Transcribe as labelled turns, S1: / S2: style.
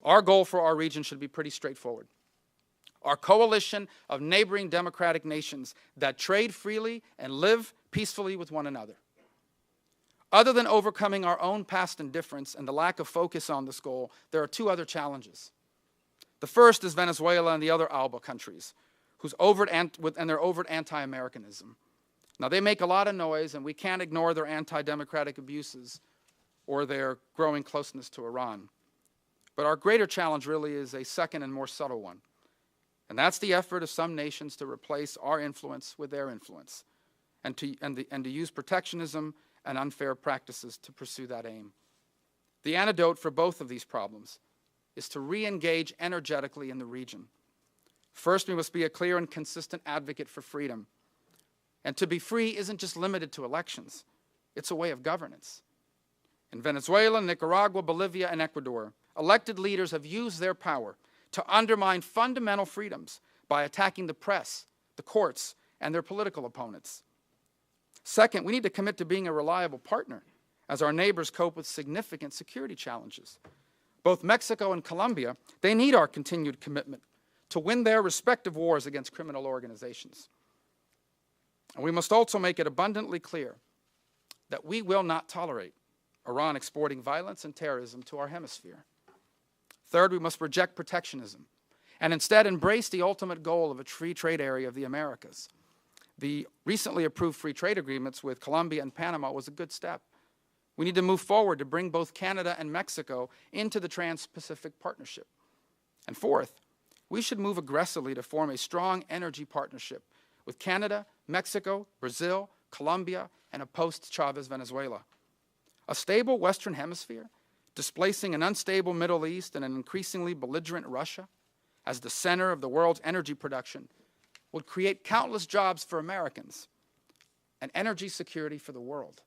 S1: Our goal for our region should be pretty straightforward. Our coalition of neighboring democratic nations that trade freely and live peacefully with one another. Other than overcoming our own past indifference and the lack of focus on this goal, there are two other challenges. The first is Venezuela and the other ALBA countries, whose overt anti-Americanism. Now, they make a lot of noise, and we can't ignore their anti-democratic abuses or their growing closeness to Iran. But our greater challenge really is a second and more subtle one. And that's the effort of some nations to replace our influence with their influence and to use protectionism and unfair practices to pursue that aim. The antidote for both of these problems is to re-engage energetically in the region. First, we must be a clear and consistent advocate for freedom. And to be free isn't just limited to elections. It's a way of governance. In Venezuela, Nicaragua, Bolivia, and Ecuador, elected leaders have used their power to undermine fundamental freedoms by attacking the press, the courts, and their political opponents. Second, we need to commit to being a reliable partner as our neighbors cope with significant security challenges. Both Mexico and Colombia, they need our continued commitment to win their respective wars against criminal organizations. And we must also make it abundantly clear that we will not tolerate Iran exporting violence and terrorism to our hemisphere. Third, we must reject protectionism and instead embrace the ultimate goal of a free trade area of the Americas. The recently approved free trade agreements with Colombia and Panama was a good step. We need to move forward to bring both Canada and Mexico into the Trans-Pacific Partnership. And fourth, we should move aggressively to form a strong energy partnership with Canada, Mexico, Brazil, Colombia, and a post-Chavez Venezuela. A stable Western Hemisphere, displacing an unstable Middle East and an increasingly belligerent Russia as the center of the world's energy production, would create countless jobs for Americans and energy security for the world.